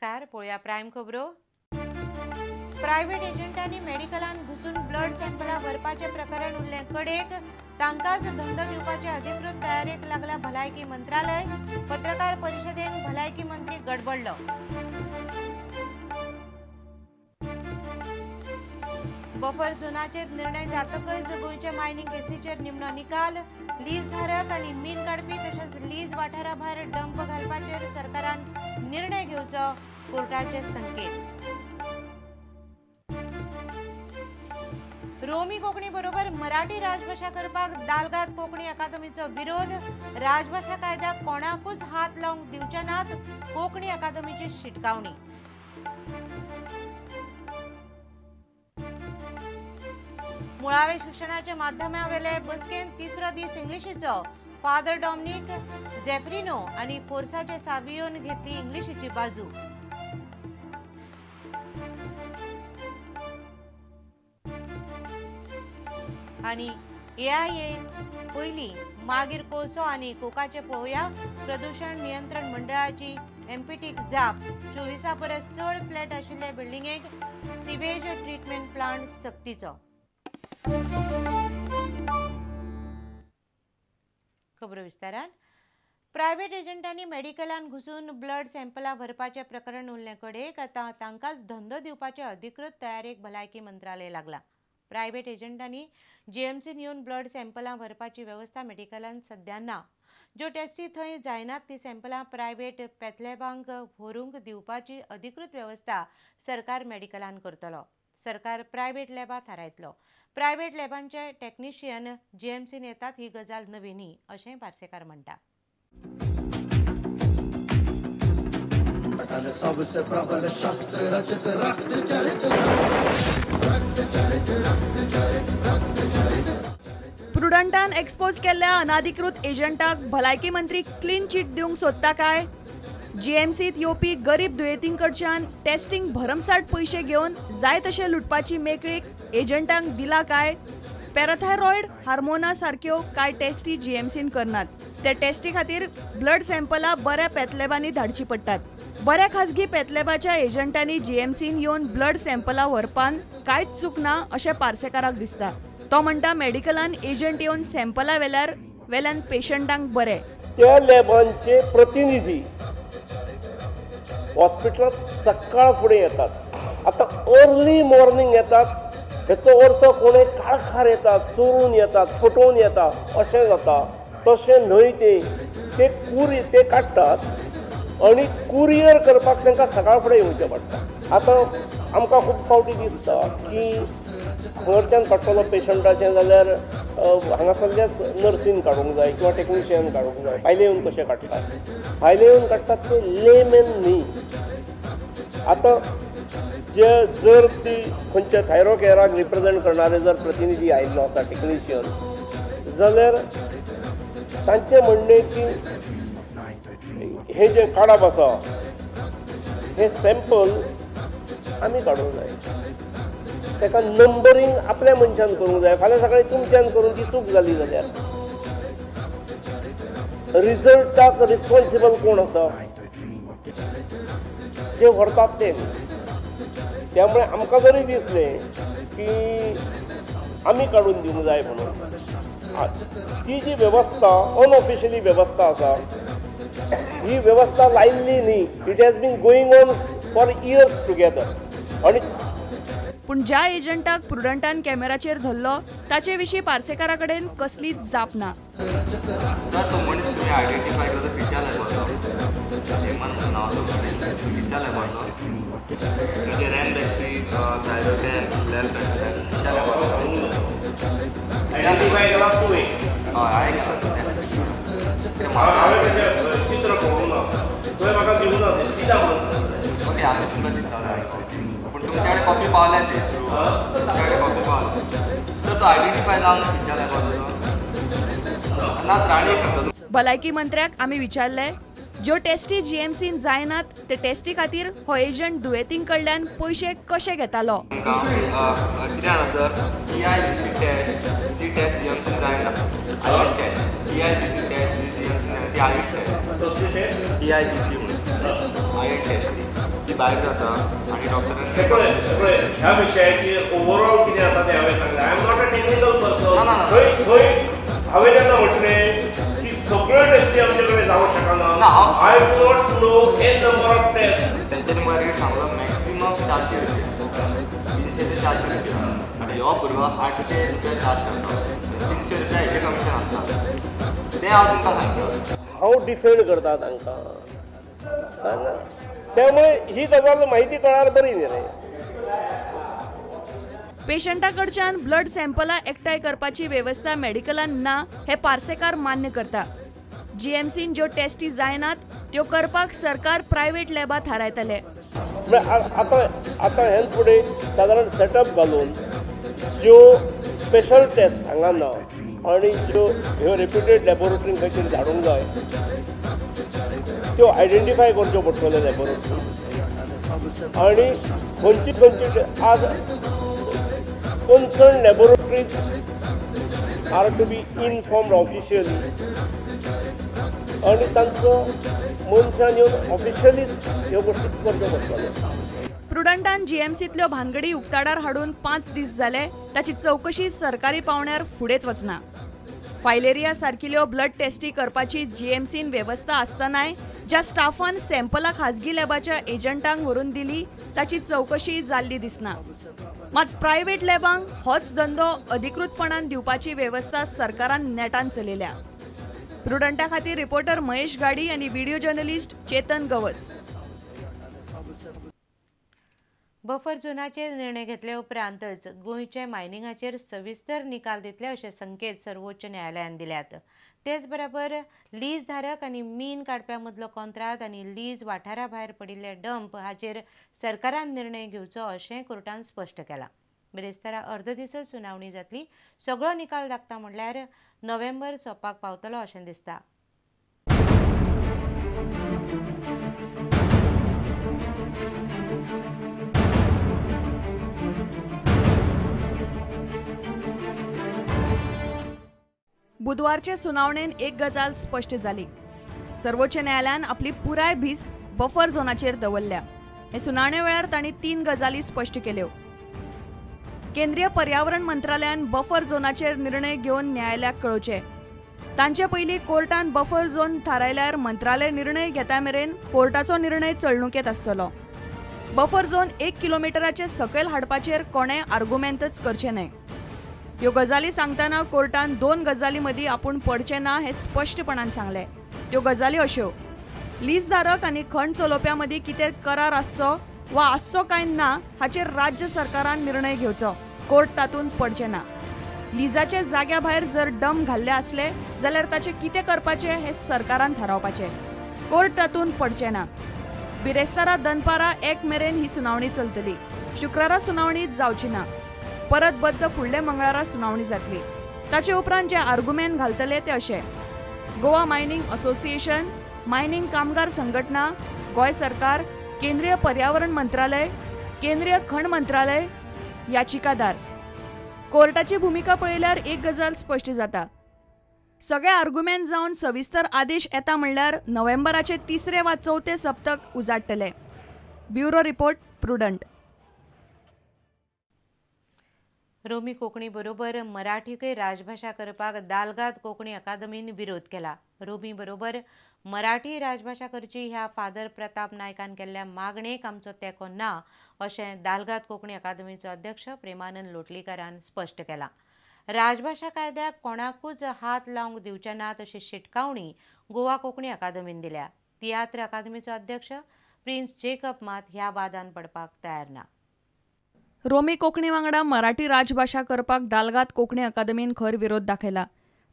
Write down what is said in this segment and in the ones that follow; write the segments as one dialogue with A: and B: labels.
A: नमस्कार, पळया प्रायम खबरो। प्रायव्हेट एजंटांनी मेडिकलान घुसून ब्लड सॅम्पला व्हरपाचे प्रकरण उरले कडेक। तांकांच धंदो दिवपाचे अधिकृत तयारेक लागला भलायकी मंत्रालय। पत्रकार परिषदेन भलायकी मंत्री गडबडलो। बफर झोनाचेर निर्णय जातकच गोंयच्या मायनिंग केसीचेर निमणो निकाल। लीज धारक आनी मीन काडपी तशेंच लीज वाठारा भायर डंप घालपाचेर सरकारान निर्णय घेवचो, कोर्टाचे संकेत। रोमी कोंकणी बरोबर मराठी राजभाषा करपाक दालगाद कोंकणी अकादमीचो विरोध। राजभाषा कायद्याक कोणाकूच हात लावंक दिवचे नात, कोंकणी अकादमीची शिटकावणी। मुळावे शिक्षणाचे माध्यमावेले बसकेन तिसरो दीस इंग्लिशीचो। फादर डॉमिनिक जेफ्रिनो आनी फोर्साचे सावियोन घेतली इंग्लिशीची बाजू। आनी एआयए पयली मागीर कोळसो आनी कोकाचे पळोवया। प्रदूषण नियंत्रण मंडळाची एमपीटीक जाप। 24 परस चड फ्लॅट आशिल्ले बिल्डिंगेक सिवेज ट्रीटमेंट प्लांट सक्तीचो। खबरो विस्तारान। प्रायव्हेट एजंटांनी मेडिकलान घुसून ब्लड सॅम्पला व्हरपाचे प्रकरण उरले कडेक आतां तांकांच धंदो दिवपाचे अधिकृत तयारेक भलायकी मंत्रालय लागला। प्रायव्हेट एजंटांनी जीएमसीन येवन ब्लड सॅम्पलां व्हरपाची व्यवस्था मेडिकलान सध्या ना। ज्यो टेस्टी थंय जायनात ती सॅम्पलां प्रायव्हेट पॅथलॅबांक व्हरूंक दिवपाची अधिकृत व्यवस्था सरकार मेडिकलान करतलो। सरकार प्रायव्हेट लॅबां थारायतलो। प्रायव्हेट लॅबांचे टॅक्निशियन जीएमसीन येतात ही गजाल नवी न्ही, अशेंय पार्सेकार म्हणटा।
B: प्रुडंटान एक्सपोज केल्ल्या अनाधिकृत एजंटाक भलायकी मंत्री क्लीन चिट दिवंक सोदता काय? जीएमसीत येवपी गरीब दुयेंतींकडच्यान टेस्टिंग भरमसाट पयशे घेवन जाय तशे लुटपाची मेकळीक एजंटांक दिला काय? पॅराथायरॉयड, हार्मोना सारक्यो कांय टेस्टी जीएमसीन करनात। ते टेस्टी खातीर ब्लड सॅम्पलां बऱ्या पॅथलॅबांनी धाडची पडटात। बऱ्या खाजगी पॅथलॅबाच्या एजंटांनी जीएमसीन येवन ब्लड सॅम्पलां व्हरपान कांयच चूक ना अशें पार्सेकाराक दिसता। तो म्हणटा मेडिकलान एजंट येवन सॅम्पलां वेल्यान पेशंटांक बरें।
C: त्या लॅबांचे प्रतिनिधी हॉस्पिटलांत सकाळ फुडें येतात। आतां अर्ली मॉर्निंग येतात, हेचो अर्थ कोणें काळखार येतात, चोरून येतात, फटोवन येतात अशें जाता। तशें न्हय, ते काडटात आनी कुरियर करपाक तांकां सकाळ फुडें येवचें पडटा। आतां आमकां खूब फावटी दिसता की हांगाच्यान काडटलो पेशंटाचें जाल्यार हांगासरल्याच नर्सीन काडूंक जाय किंवा टॅक्निशियन काडूंक जाय। भायले येवन कशें काडटात? भायले येवन काडटात ते लेमॅन न्ही। आतां जर ती खंयच्या थायरोकेराक रिप्रेझेंट करणारे जर प्रतिनिधी आयिल्लो आसा टॅक्निशियन, जाल्यार तांचें म्हणणें की हे जे काडप आसा हे सॅम्पल आमी काडूंक जाय, ताका नंबरींग आपल्या मनशान करूंक जाय। फाल्यां सकाळीं तुमच्यान करून ती चूक जाली जाल्यार रिजल्टाक रिस्पॉन्सिबल कोण आसा? जे व्हरतात ते। त्यामुळे आमकां जरी दिसलें की आमी काडून दिवंक जाय म्हणून, ती जी वेवस्था अनऑफिशियली वेवस्था आसा ही वेवस्था लायिल्ली न्ही। It has been going on for years together. आणि
B: पूण ज्या एजंटाक प्रुडंटान कॅमेराचेर धरलो ताचे विशीं पार्सेकारा कडेन कसलीच जाप ना।
D: तो मनीस तुम्ही आयडेंटिफाय करता खंयच्या लॅबाचो? हेमंत म्हणून नांवाचो मनीस खंयच्या लॅबाचो? म्हणजे रॅमडेक्सी, थायरोकॅन, लॅल्टन खंयच्या लॅबाचो? आयडेंटिफाय केला तुवें? हय, हांवें केला। हांवें तेजें चित्र पळोवंक ना, तुवें म्हाका दिवंक ना तें कित्याक म्हणून? ओके, हांवें तुमकां दिता, पूण तुमचे कडेन कॉपी पावल्या ती तुमचे कडेन कॉपी पावल्या तर तो आयडेंटिफाय जावन खंयच्या लॅबाचो नात राणी सांगता।
B: भलायकी मंत्र्याक आमी विचारले ज्यो टेस्टी जीएमसीन जायनात ते टेस्टी खातीर हो एजंट दुयेंतीं कडल्यान पयशे कशे घेतालो।
D: कित्याक सर EIBC टेस्ट ती टेस्ट जीएमसीन जायना। आयन टेस्ट EIBC टेस्ट ती आयन टेस्ट EIBC म्हणून आयन टेस्ट ती भायर जाता आनी डॉक्टरांनी
C: पळय ह्या विशयाचेर ओवरऑल कितें आसा तें हांवें सांगलें. I am not a technical person. थंय हांवें तेन्ना म्हटलें की सगळ्यो टेस्टी आमचे कडेन जावंक शकना. I do not know an number of test.
D: तेंच्यांनी म्हाका रेट सांगलो मॅक्सिमम 400 रुपया, 300 ते 400 रुपया आनी हो भुरगो 800 रुपया चार्ज करता. 300 रुपया हेजें कमिशन आसता तें हांव तुमकां सांगता.
C: हांव डिफेंड करता तांकां. त्यामुळे ही गजाल म्हायती कळ्यार बरी न्ही रे.
B: पेशंटाकडच्यान ब्लड सॅम्पलां एकठांय करपाची वेवस्था मेडिकलान ना हे पार्सेकार मान्य करता. जीएमसीन ज्यो टेस्टी जायनात त्यो करपाक सरकार प्रायव्हेट लॅबां थारायतले.
C: आतां हे फुडें सादारण सेटअप घालून ज्यो स्पेशल टेस्ट हांगा ना आनी ज्यो ह्यो रेप्युटेड लॅबोरेटरीन खंयतरी धाडूंक जाय त्यो आयडेंटिफाय करच्यो पडटल्यो लॅबोरेटरी. आनी खंयची आज concerned laboratories are to be informed officially आणि तांचो मनशान येवन ऑफिशियलीच ह्यो गोष्टी करच्यो पडटल्यो.
B: प्रुडंटान जीएमसींतल्यो भानगडी उक्ताडार हाडून 5 दीस जाले ताची चवकशी सरकारी पावण्यार फुडेंच वचना. फायलेरिया सारकिल्यो ब्लड टेस्टी करपाची जीएमसीन वेवस्था आसतनाय ज्या स्टाफान सॅम्पलां खाजगी लॅबाच्या एजंटांक व्हरून दिली ताची चवकशी जाल्ली दिसना. मात प्रायव्हेट लॅबांक होच धंदो अधिकृतपणान दिवपाची वेवस्था सरकारान नेटान चलयल्या. प्रुडंटा खातीर रिपोर्टर महेश गाडी आनी video journalist Chetan Gavas.
A: Buffer झोनाचेर निर्णय घेतले उपरांतच गोंयचे मायनिंगाचेर सविस्तर निकाल दितले अशे संकेत सर्वोच्च न्यायालयान दिल्यात. तेच बरोबर लीज धारक आनी मीन काडप्या मदलो कोंत्रात आनी लीज वाठारा भायर पडिल्ले डंप हाचेर सरकारान निर्णय घेवचो अशें कोर्टान स्पश्ट केलां. बिरेस्तारा अर्द दिसच सुनावणी जातली. सगळो निकाल लागता म्हणल्यार नोव्हेंबर सोंपपाक पावतलो अशें दिसता.
B: बुधवारचे सुनावणेन एक गजाल स्पश्ट जाली. सर्वोच्च न्यायालयान आपली पुराय भिस्त बफर झोनाचेर दवरल्या. हे सुनावणे वेळार तांणी 3 गजाली स्पश्ट केल्यो. केंद्रीय पर्यावरण मंत्रालयान बफर झोनाचेर निर्णय घेवन न्यायालयाक कळोवचे. तांचे पयलीं कोर्टान बफर झोन थारायल्यार मंत्रालय निर्णय घेता मेरेन कोर्टाचो निर्णय चलणुकेंत आसतलो. बफर झोन 1 किलोमिटराचे सकयल हाडपाचेर कोणेय आर्ग्युमेंटच करचे न्हय. ह्यो गजाली सांगतना कोर्टान 2 गजाली मदीं आपूण पडचे ना हें स्पश्टपणान सांगलें. त्यो गजाली अश्यो: लीज धारक आनी खण चलोवप्या मदीं कितें करार आसचो वा आसचो काय ना हाचेर राज्य सरकारान निर्णय घेवचो. कोर्ट तातूंत पडचे ना. लिजाचे जाग्या भायर जर डंप घाल्ले आसले जाल्यार ताचे कितें करपाचें हें सरकारान थारावपाचें. कोर्ट तातूंत पडचे ना. बिरेस्तारा दनपारा 1 मेरेन ही सुनावणी चलतली. शुक्रारा सुनावणी जावची ना. परत बद्द फुडले मंगळारा सुनावणी जातली. ताचे उपरांत जे आर्ग्युमेंट घालतले ते अशे: गोवा मायनिंग असोसिएशन, मायनिंग कामगार संघटना, गोंय सरकार, केंद्रीय पर्यावरण मंत्रालय, केंद्रीय खण मंत्रालय, याचिकादार. कोर्टाची भूमिका पळयल्यार एक गजाल स्पश्ट जाता. सगळे आर्ग्युमेंट जावन सविस्तर आदेश येता म्हणल्यार नोव्हेंबराचे 3रे वा 4थे सप्तक उजाडटले. Bureau report, Prudent.
A: Romi Konkani बरोबर मराठीकय राजभाषा करपाक दालगाद कोंकणी अकादमीन विरोध केला. रोमी बरोबर मराठी राजभाषा करची ह्या फादर प्रताप नायकान केल्ल्या मागणेक आमचो तेंको ना अशें दालगाद कोंकणी अकादमीचो अध्यक्ष प्रेमानंद लोटलीकरान स्पश्ट केलां. राजभाषा कायद्याक कोणाकूच हात लावंक दिवचे नात अशी शिटकावणी गोवा कोंकणी अकादमीन दिल्या. तियात्र अकादमीचो अध्यक्ष प्रिन्स जेकब मात ह्या वादान पडपाक तयार ना.
B: रोमी कोंकणी वांगडा मराठी राजभाषा करपाक दालगाद कोंकणी अकादमीन खर विरोध दाखयला.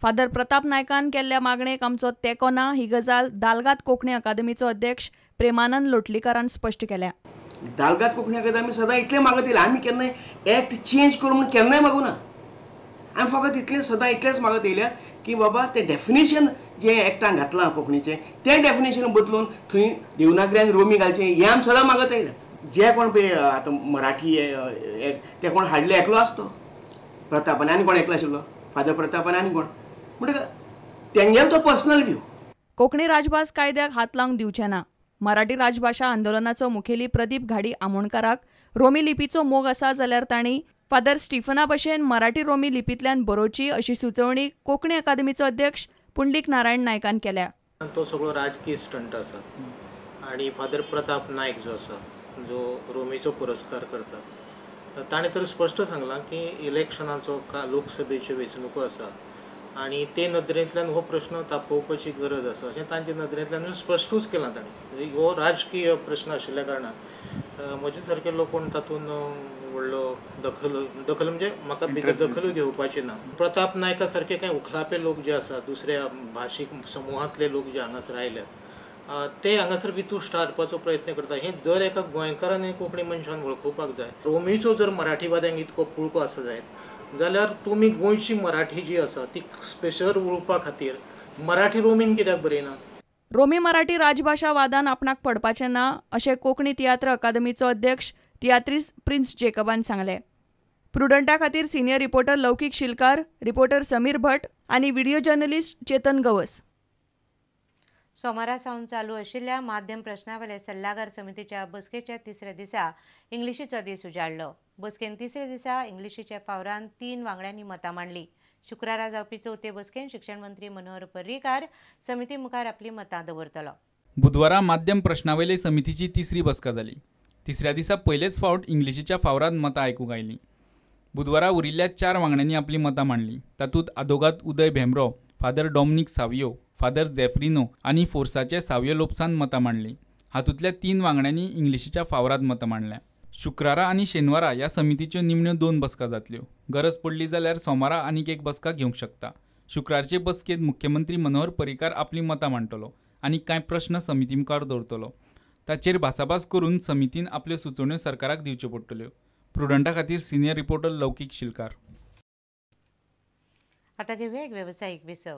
B: फादर प्रताप नायकान केल्ल्या मागणेक आमचो तेंको ना ही गजाल दालगाद कोंकणी अकादमीचो अध्यक्ष प्रेमानंद लोटलीकरान स्पश्ट केल्या.
E: दालगाद कोंकणी अकादमी सदां इतलें मागत येयला. आमी केन्नाय एक्ट चेंज करूं म्हणून केन्नाय मागूं ना. आमी फकत इतलेंच मागत येयल्यात की बाबा तें डेफिनेशन जें एक्टान घातलां कोंकणीचें तें डेफिनेशन बदलून थंय देवनागरी आनी रोमी घालचें हें आमी सदां मागत येयल्यात. जे कोण पळय आतां मराठी ते कोण हाडले एकलो आसतो प्रतापान आनी कोण एकलो आशिल्लो फादर प्रतापान आनी कोण म्हणटकीर तेंगेलो तो पर्सनल व्यू.
B: कोंकणी राजभास कायद्याक हात लावंक दिवचे ना. मराठी राजभाषा आंदोलनाचो मुखेली प्रदीप घाडी आमोणकाराक रोमी लिपीचो मोग आसा जाल्यार तांणी फादर स्टिफना भशेन मराठी रोमी लिपींतल्यान बरोवची अशी सुचोवणी कोंकणी अकादमीचो अध्यक्ष पुंडलीक नारायण नायकान केल्या.
F: तो सगळो राजकीय स्टंट आसा आणि फादर प्रताप नायक जो आसा जो रोमीचो पुरस्कार करता ताणें तर स्पश्ट सांगलां की इलेक्शनाचो लोकसभेच्यो वेंचणुको आसा आणि ते नदरेंतल्यान हो प्रश्न तापोवपाची गरज आसा अशें तांचे नदरेंतल्यान स्पश्टूच केलां ताणें. हो राजकीय प्रश्न आशिल्ल्या कारणान म्हजे सारके लोक कोण तातूंत व्हडलो दखल म्हणजे म्हाका भितर दखलूय घेवपाची ना. प्रताप नायका सारके कांय उखलापे लोक जे आसा दुसऱ्या भाशीक समूहांतले लोक जे हांगासर आयल्यात ते हांगासर वितुश्ट हाडपाचो प्रयत्न करता. हें जर एका गोंयकारान आनी कोंकणी मनशान वळखुपाक जाय. रोमीचो जर मराठीवाद्यांक इतको पुळको आसा जायत जाल्यार तुमी गोंयची मराठी जी आसा ती स्पेशल उळोवपा खातीर मराठी रोमीन कित्याक बरयना.
B: रोमी मराठी राजभाषा वादान आपणाक पडपाचें ना अशें कोंकणी तियात्र अकादमीचो अध्यक्ष तियात्रीस प्रिन्स जेकबान सांगलें. प्रुडंटा खातीर senior reporter Loukik Shilkar, reporter Sameer Bhat आनी व्हिडिओ जर्नलिस्ट चेतन गवस.
A: सोमारा सावन चालू आशिल्ल्या माध्यम प्रश्नावले सल्लागार समितीच्या बसकेच्या तिसऱ्या दिसा इंग्लिशीचो दीस उजाडलो. बसकेन तिसऱ्या दिसा इंग्लिशीच्या फावरान 3 वांगड्यांनी मतां मांडली. शुक्रारा जावपी चवथे बसकेन शिक्षण मंत्री मनोहर पर्रीकार समिती मुखार आपली मतां दवरतलो.
G: बुधवारा माध्यम प्रश्नावले समितीची तिसरी बसका जाली. तिसऱ्या दिसा पयलेच फावट इंग्लिशीच्या फावरान मतां आयकूंक आयलीं. बुधवारा उरिल्ल्या 4 वांगड्यांनी आपली मतां मांडली. तातूंत आदोगाद Uday Bhembre, father Dominic Savio, father Zefrino आनी फोर्साचे सावियो लोपसान मतां मांडलीं. हातूंतल्या 3 वांगड्यांनी इंग्लिशीच्या फावरांत मतां मांडल्या. शुक्रारा आनी शेनवारा ह्या समितीच्यो निमण्यो 2 बसका जातल्यो. गरज पडली जाल्यार सोमारा आनीक एक बसका घेवंक शकता. शुक्रारचे बसकेंत मुख्यमंत्री मनोहर पर्रीकार आपली मतां मांडटलो आनी कांय प्रश्न समिती मुखार दवरतलो. ताचेर भासाभास करून समितीन आपल्यो सुचोवण्यो सरकाराक दिवच्यो पडटल्यो. प्रुडंटा खातीर सिनियर रिपोर्टर लौकीक शिलकार.
A: आतां घेवया एक वेवसायीक विसव.